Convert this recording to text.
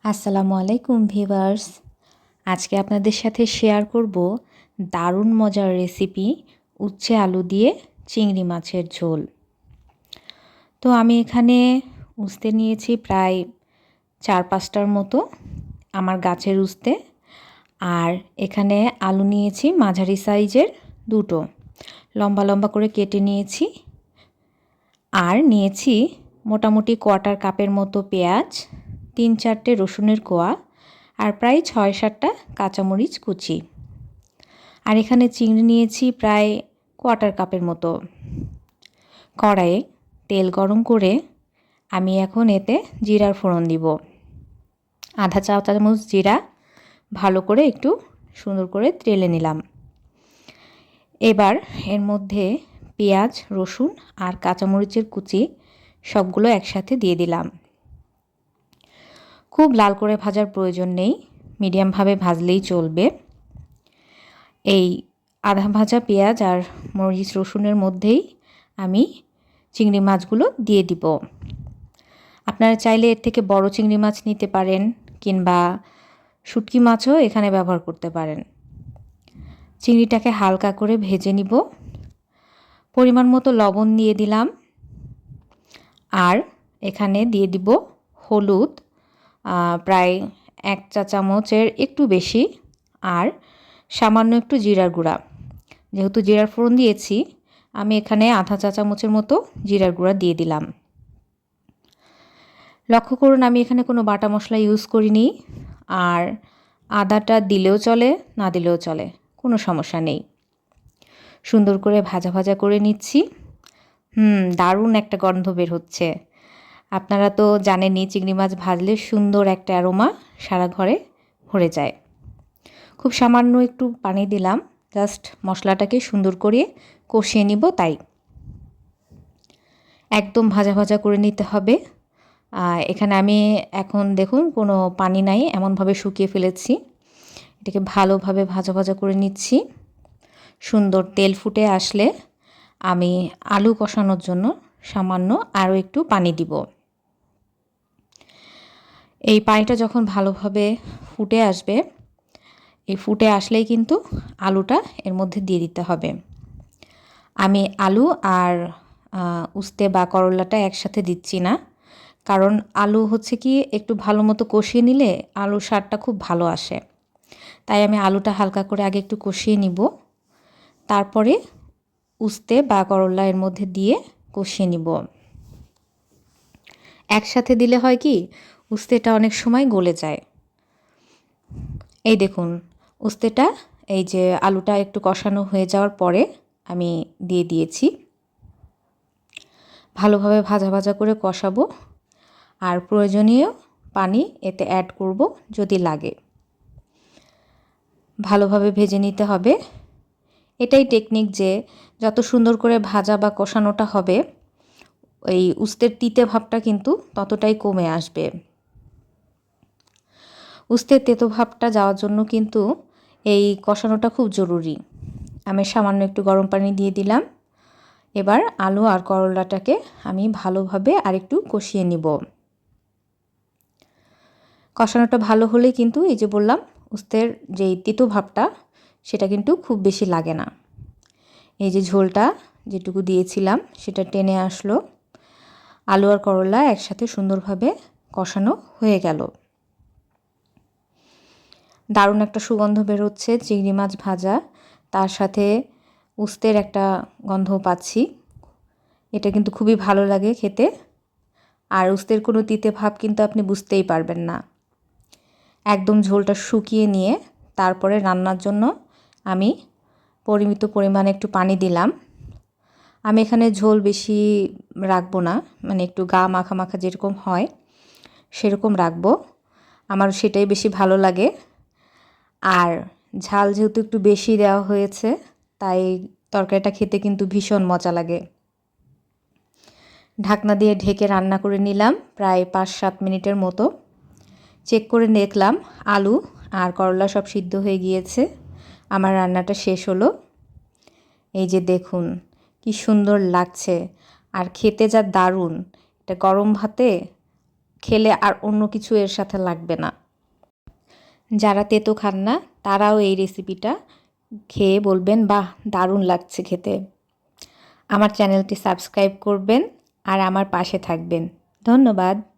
আসসালামু আলাইকুম ভিউয়ার্স। আজকে আপনাদের সাথে শেয়ার করব দারুণ মজার রেসিপি উচ্ছে আলু দিয়ে চিংড়ি মাছের ঝোল। তো আমি এখানে উস্তে নিয়েছি প্রায় 4-5টার মতো, আমার গাছের উস্তে। আর এখানে আলু নিয়েছি মাঝারি সাইজের দুটো, লম্বা লম্বা করে কেটে নিয়েছি। আর নিয়েছি মোটামুটি কোয়ার্টার কাপের মতো পেঁয়াজ, 3-4টে রসুনের কোয়া, আর প্রায় 6-7টা কাঁচামরিচ কুচি। আর এখানে চিংড়ি নিয়েছি প্রায় কোয়ার্টার কাপের মতো। কড়াইয়ে তেল গরম করে আমি এখন এতে জিরার ফোড়ন দিব। আধা চা চামচ জিরা ভালো করে একটু সুন্দর করে তেলে নিলাম। এবার এর মধ্যে পেঁয়াজ, রসুন আর কাঁচামরিচের কুচি সবগুলো একসাথে দিয়ে দিলাম। খুব লাল করে ভাজার প্রয়োজন নেই, মিডিয়ামভাবে ভাজলেই চলবে। এই আধা ভাজা পেঁয়াজ আর মরিচ রসুনের মধ্যেই আমি চিংড়ি মাছগুলো দিয়ে দিব। আপনারা চাইলে এর থেকে বড় চিংড়ি মাছ নিতে পারেন, কিংবা শুটকি মাছও এখানে ব্যবহার করতে পারেন। চিংড়িটাকে হালকা করে ভেজে নিব। পরিমাণ মতো লবণ দিয়ে দিলাম। আর এখানে দিয়ে দিব হলুদ, প্রায় 1 চা চামচের একটু বেশি, আর সামান্য একটু জিরার গুঁড়া। যেহেতু জিরার ফোড়ন দিয়েছি, আমি এখানে আধা চা চামচের মতো জিরার গুঁড়া দিয়ে দিলাম। লক্ষ্য করুন, আমি এখানে কোনো বাটা মশলা ইউজ করিনি। আর আদাটা দিলেও চলে, না দিলেও চলে, কোনো সমস্যা নেই। সুন্দর করে ভাজা ভাজা করে নিচ্ছি। দারুণ একটা গন্ধ বের হচ্ছে। আপনারা তো জানেনই, চিংড়ি মাছ ভাজলে সুন্দর একটা অ্যারোমা সারা ঘরে ভরে যায়। খুব সামান্য একটু পানি দিলাম, জাস্ট মশলাটাকে সুন্দর করে কষিয়ে নিব। তাই একদম ভাজা ভাজা করে নিতে হবে। এখানে আমি এখন দেখুন কোনো পানি নাই, এমনভাবে শুকিয়ে ফেলেছি। এটাকে ভালোভাবে ভাজা ভাজা করে নিচ্ছি। সুন্দর তেল ফুটে আসলে আমি আলু কষানোর জন্য সামান্য আরও একটু পানি দিব। এই পানিটা যখন ভালোভাবে ফুটে আসবে, এই ফুটে আসলেই কিন্তু আলুটা এর মধ্যে দিয়ে দিতে হবে। আমি আলু আর উস্তে বা করলাটা একসাথে দিচ্ছি না, কারণ আলু হচ্ছে কি একটু ভালো মতো কষিয়ে নিলে আলুর স্বাদটা খুব ভালো আসে। তাই আমি আলুটা হালকা করে আগে একটু কষিয়ে নিব, তারপরে উস্তে বা করলা এর মধ্যে দিয়ে কষিয়ে নিব। একসাথে দিলে হয় কি, উস্তেটা অনেক সময় গলে যায়। এই দেখুন, উস্তেটা এই যে আলুটা একটু কষানো হয়ে যাওয়ার পরে আমি দিয়ে দিয়েছি। ভালোভাবে ভাজা ভাজা করে কষাবো, আর প্রয়োজনীয় পানি এতে অ্যাড করব যদি লাগে। ভালোভাবে ভেজে নিতে হবে। এটাই টেকনিক, যে যত সুন্দর করে ভাজা বা কষানোটা হবে, এই উস্তের তিতে ভাবটা কিন্তু ততটাই কমে আসবে। উস্তের তেতো ভাবটা যাওয়ার জন্য কিন্তু এই কষানোটা খুব জরুরি। আমি সামান্য একটু গরম পানি দিয়ে দিলাম। এবার আলু আর করলাটাকে আমি ভালোভাবে আরেকটু কষিয়ে নিব। কষানোটা ভালো হলে কিন্তু এই যে বললাম, উস্তের যেই তিতো ভাবটা সেটা কিন্তু খুব বেশি লাগে না। এই যে ঝোলটা যেটুকু দিয়েছিলাম সেটা টেনে আসলো। আলু আর করলা একসাথে সুন্দরভাবে কষানো হয়ে গেল। দারুণ একটা সুগন্ধ বেরোচ্ছে চিংড়ি মাছ ভাজা, তার সাথে উস্তের একটা গন্ধও পাচ্ছি। এটা কিন্তু খুবই ভালো লাগে খেতে। আর উস্তের কোনো তিতে ভাব কিন্তু আপনি বুঝতেই পারবেন না। একদম ঝোলটা শুকিয়ে নিয়ে তারপরে রান্নার জন্য আমি পরিমিত পরিমাণে একটু পানি দিলাম। আমি এখানে ঝোল বেশি রাখবো না, মানে একটু গা মাখা মাখা যেরকম হয় সেরকম রাখবো। আমার সেটাই বেশি ভালো লাগে। আর ঝাল যেহেতু একটু বেশি দেওয়া হয়েছে, তাই তরকারিটা খেতে কিন্তু ভীষণ মজা লাগে। ঢাকনা দিয়ে ঢেকে রান্না করে নিলাম প্রায় 5-7 মিনিটের মতো। চেক করে দেখলাম আলু আর করলা সব সিদ্ধ হয়ে গিয়েছে। আমার রান্নাটা শেষ হলো। এই যে দেখুন কি সুন্দর লাগছে, আর খেতে যা দারুণ। এটা গরম ভাতে খেলে আর অন্য কিছু এর সাথে লাগবে না। যারা তেতো খান না তারাও এই রেসিপিটা খেয়ে বলবেন বাহ, দারুণ লাগছে খেতে। আমার চ্যানেলটি সাবস্ক্রাইব করবেন আর আমার পাশে থাকবেন। ধন্যবাদ।